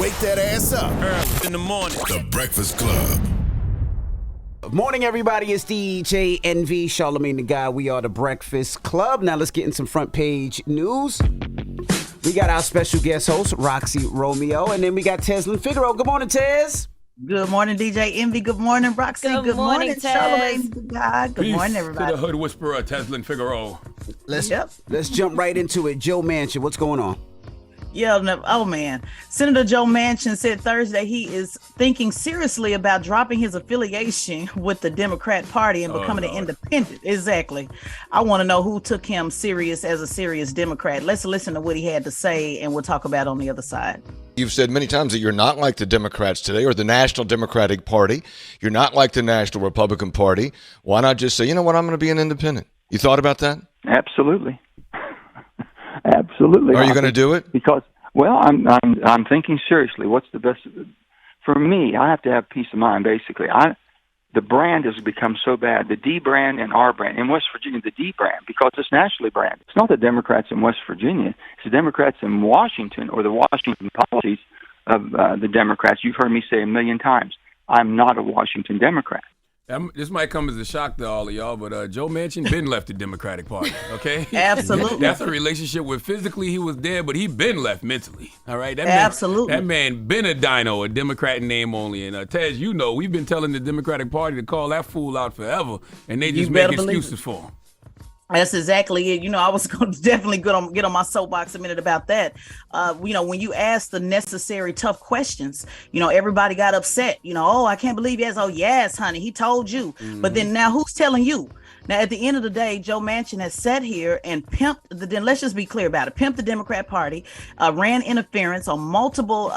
Wake that ass up. Early in the morning. The Breakfast Club. Morning, everybody. It's DJ NV, Charlamagne the Guy. We are the Breakfast Club. Now let's get in some front page news. We got our special guest host, Roxy Romeo, and then we got Teslin Figaro. Good morning, Tez. Good morning, DJ Envy. Good morning, Roxy. Good morning, Charlamagne the Guy. Good morning, everybody. To the hood whisperer, Teslin Figaro. Let's jump right into it. Joe Manchin, what's going on? Yeah, oh man. Senator Joe Manchin said Thursday he is thinking seriously about dropping his affiliation with the Democrat Party and becoming an independent. Exactly. I want to know who took him serious as a serious Democrat. Let's listen to what he had to say, and we'll talk about it on the other side. You've said many times that you're not like the Democrats today or the National Democratic Party. You're not like the National Republican Party. Why not just say, you know what, I'm going to be an independent? You thought about that? Absolutely. Absolutely. Are you going to do it? Because, well, I'm thinking seriously. What's the best? For me, I have to have peace of mind. Basically, the brand has become so bad. The D brand and R brand in West Virginia, the D brand, because it's nationally branded. It's not the Democrats in West Virginia. It's the Democrats in Washington or the Washington policies of the Democrats. You've heard me say a million times. I'm not a Washington Democrat. This might come as a shock to all of y'all, but Joe Manchin been left the Democratic Party, okay? Absolutely. That's a relationship where physically he was there, but he been left mentally, all right? Absolutely. That man been a dino, a Democrat in name only. And Tez, you know, we've been telling the Democratic Party to call that fool out forever, and they just make excuses for him. That's exactly it. You know, I was going to definitely get on my soapbox a minute about that. You know, when you ask the necessary tough questions, you know, everybody got upset. You know, oh, I can't believe yes. Oh, yes, honey, he told you. Mm-hmm. But then now who's telling you? Now, at the end of the day, Joe Manchin has sat here and pimped let's just be clear about it, pimped the Democrat Party, ran interference on multiple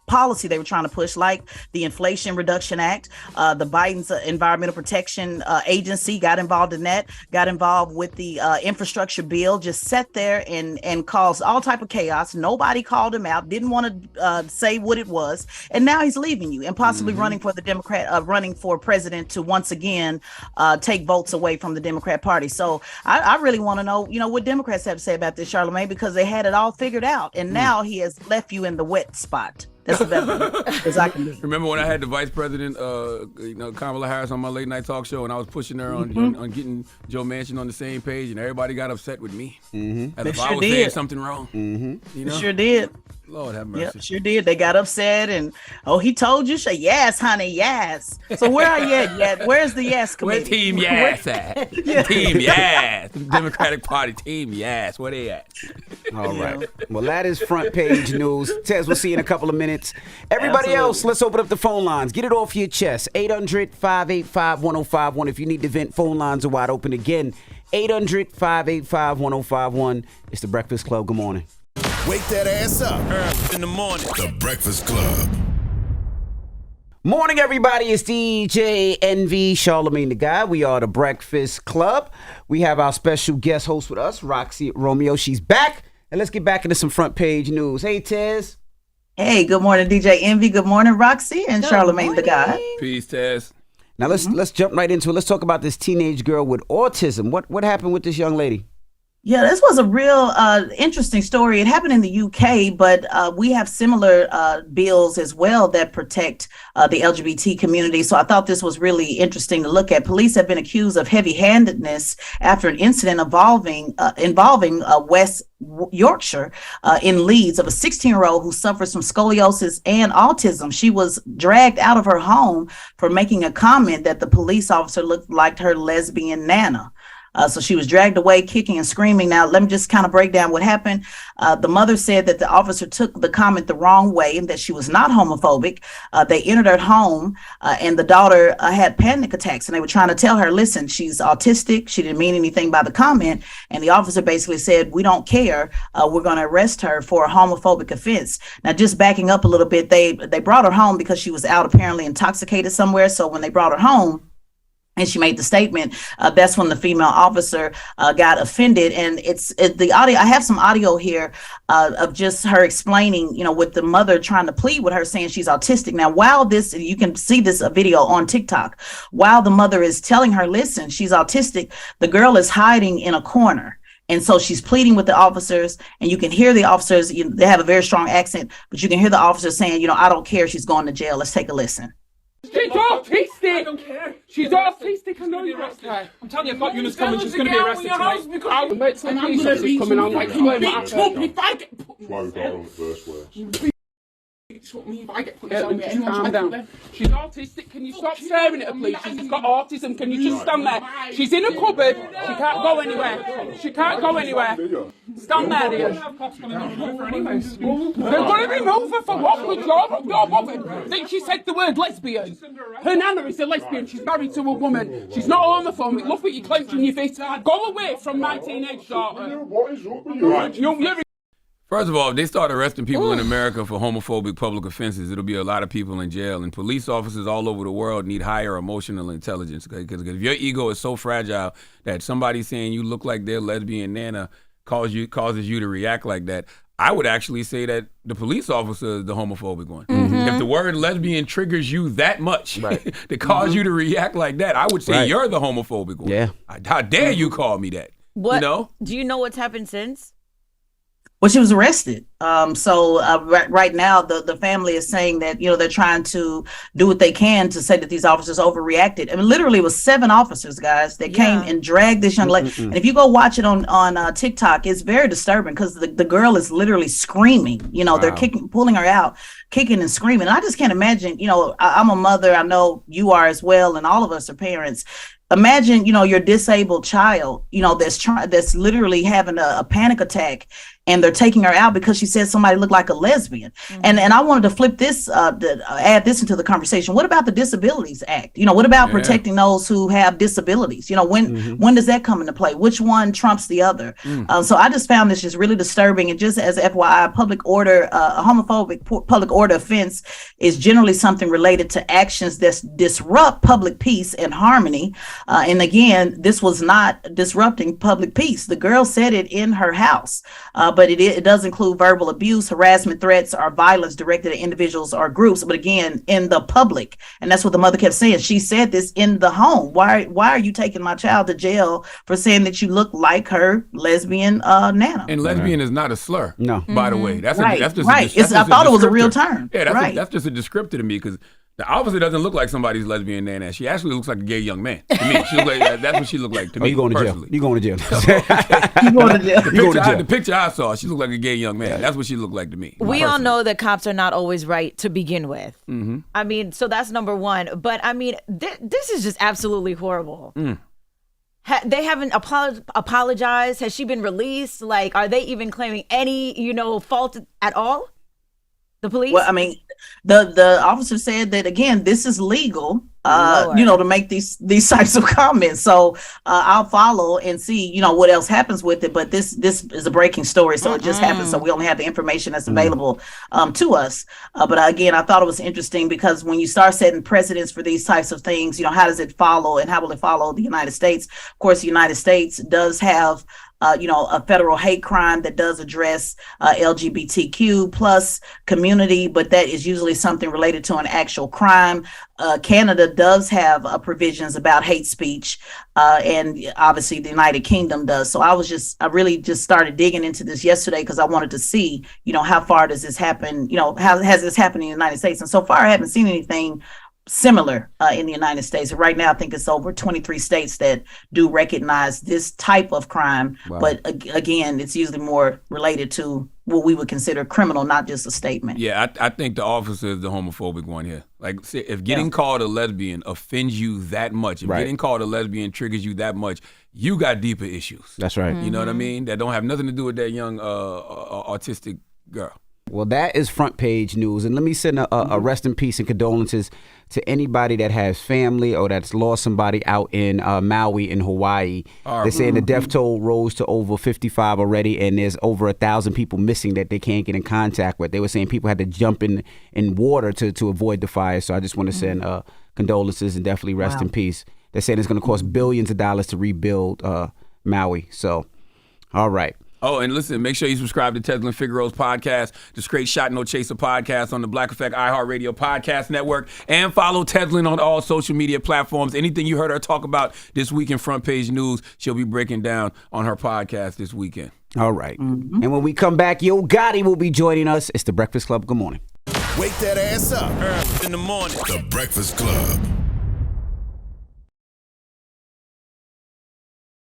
policy they were trying to push, like the Inflation Reduction Act, the Biden's Environmental Protection Agency got involved in that, got involved with the infrastructure bill, just sat there and caused all type of chaos. Nobody called him out, didn't want to say what it was. And now he's leaving you and possibly running for the running for president to once again take votes away from the Democrat Party. So I really want to know, you know, what Democrats have to say about this, Charlamagne, because they had it all figured out. And now he has left you in the wet spot. That's the best as I can be. Remember when I had the vice president, Kamala Harris on my late night talk show, and I was pushing her on getting Joe Manchin on the same page, and everybody got upset with me. As if I was saying something wrong. You know? Sure did. Lord have mercy. Yep, sure did. They got upset and, oh, he told you? Say, yes, honey, yes. So where are you at? Where's the yes committee? Where Team Yes at? Team Yes. Democratic Party Team Yes. Where they at? All right. Well, that is front page news. Tez, we'll see you in a couple of minutes. Everybody else, let's open up the phone lines. Get it off your chest. 800-585-1051. If you need to vent, phone lines are wide open again. 800-585-1051. It's the Breakfast Club. Good morning. Wake that ass up. Early in the morning. The Breakfast Club. Morning, everybody. It's DJ NV, Charlamagne the Guy. We are the Breakfast Club. We have our special guest host with us, Roxy Romeo. She's back. And let's get back into some front page news. Hey, Tez. Hey, good morning, DJ Envy. Good morning, Roxy and Charlamagne the Guy. Peace, Tez. Now let's jump right into it. Let's talk about this teenage girl with autism. What happened with this young lady? Yeah, this was a real interesting story. It happened in the UK, but we have similar bills as well that protect the LGBT community. So I thought this was really interesting to look at. Police have been accused of heavy-handedness after an incident involving West Yorkshire in Leeds of a 16-year-old who suffers from scoliosis and autism. She was dragged out of her home for making a comment that the police officer looked like her lesbian nana. So she was dragged away, kicking and screaming. Now, let me just kind of break down what happened. The mother said that the officer took the comment the wrong way and that she was not homophobic. They entered her home and the daughter had panic attacks, and they were trying to tell her, listen, she's autistic. She didn't mean anything by the comment. And the officer basically said, we don't care. We're going to arrest her for a homophobic offense. Now, just backing up a little bit, they brought her home because she was out apparently intoxicated somewhere. So when they brought her home, and she made the statement, that's when the female officer got offended. And it's the audio. I have some audio here of just her explaining, you know, with the mother trying to plead with her, saying she's autistic. Now, while this, you can see this video on TikTok, while the mother is telling her, listen, she's autistic, the girl is hiding in a corner. And so she's pleading with the officers, and you can hear the officers, they have a very strong accent, but you can hear the officers saying, I don't care, she's going to jail. Let's take a listen. She's autistic. I don't care. She's autistic. I know you're arrested. I'm telling you, I've got Eunice coming. She's going to be arrested tonight. I'll wait till the police officers coming. I'll explain what happened. If I get put... That's why we got her on the first place. Me if I get put calm down. She's autistic. Can you stop staring at her, please? She's got autism. Can you just stand there? She's in a cupboard. She can't go anywhere. She can't go anywhere. Stand there, dear. They're going to remove her for what? With your woman. Think she said the word lesbian. Her nana is a lesbian. She's married to a woman. She's not homophobic. Look what you're clenching your fist. Go away from my teenage daughter. What is up with you? First of all, if they start arresting people in America for homophobic public offenses, it'll be a lot of people in jail. And police officers all over the world need higher emotional intelligence. Because if your ego is so fragile that somebody saying you look like their lesbian nana causes you to react like that, I would actually say that the police officer is the homophobic one. Mm-hmm. If the word lesbian triggers you that much to cause you to react like that, I would say you're the homophobic one. Yeah. How dare you call me that? What? Do you know what's happened since? Well, she was arrested. Right now, the family is saying that, they're trying to do what they can to say that these officers overreacted. I mean, literally it was 7 officers, guys, that came and dragged this young lady. And if you go watch it on TikTok, it's very disturbing because the girl is literally screaming. They're pulling her out, kicking and screaming. And I just can't imagine, I'm a mother. I know you are as well. And all of us are parents. Imagine, your disabled child, that's literally having a panic attack, and they're taking her out because she said somebody looked like a lesbian. Mm-hmm. And I wanted to flip this, add this into the conversation. What about the Disabilities Act? What about protecting those who have disabilities? When does that come into play? Which one trumps the other? So I just found this just really disturbing. And just as FYI, public order, a homophobic public order offense is generally something related to actions that disrupt public peace and harmony. And again, this was not disrupting public peace. The girl said it in her house, but it does include verbal abuse, harassment, threats, or violence directed at individuals or groups. But again, in the public, and that's what the mother kept saying. She said this in the home. Why are you taking my child to jail for saying that you look like her lesbian nana? And lesbian is not a slur. No, by the way, that's just I thought it was a real term. Yeah, that's just a descriptor to me because the officer doesn't look like somebody's lesbian nana. She actually looks like a gay young man to me. She looks like, that's what she looked like to me. You going personally. to jail? You going to jail? You going to jail? The picture I saw, she looked like a gay young man. That's what she looked like to me. We all know that cops are not always right to begin with. Mm-hmm. I mean, so that's number one. But I mean, this is just absolutely horrible. They haven't apologized. Has she been released? Like, are they even claiming any, fault at all? The police? Well, I mean, the officer said that, again, this is legal, to make these types of comments. So I'll follow and see, what else happens with it. But this is a breaking story. So it just happened. So we only have the information that's available to us. But again, I thought it was interesting because when you start setting precedents for these types of things, how does it follow and how will it follow the United States? Of course, the United States does have a federal hate crime that does address LGBTQ plus community, but that is usually something related to an actual crime. Canada does have provisions about hate speech, and obviously the United Kingdom does. So I really just started digging into this yesterday because I wanted to see, how far does this happen? How has this happened in the United States? And so far, I haven't seen anything similar in the United States. Right now, I think it's over 23 states that do recognize this type of crime. Wow. But again, it's usually more related to what we would consider criminal, not just a statement. Yeah, I think the officer is the homophobic one here. Like, if getting called a lesbian offends you that much, if getting called a lesbian triggers you that much, you got deeper issues. That's right. You know what I mean? That don't have nothing to do with that young autistic girl. Well, that is front page news. And let me send a rest in peace and condolences to anybody that has family or that's lost somebody out in Maui in Hawaii. They're saying the death toll rose to over 55 already, and there's over 1,000 people missing that they can't get in contact with. They were saying people had to jump in water to avoid the fire. So I just want to send condolences and definitely rest in peace. They're saying it's going to cost billions of dollars to rebuild Maui. So, all right. Oh, and listen, make sure you subscribe to Teslin Figaro's podcast, the Straight Shot No Chaser podcast on the Black Effect iHeartRadio podcast network, and follow Teslin on all social media platforms. Anything you heard her talk about this week in Front Page News, she'll be breaking down on her podcast this weekend. All right. And when we come back, Yo Gotti will be joining us. It's The Breakfast Club. Good morning. Wake that ass up early in the morning. The Breakfast Club.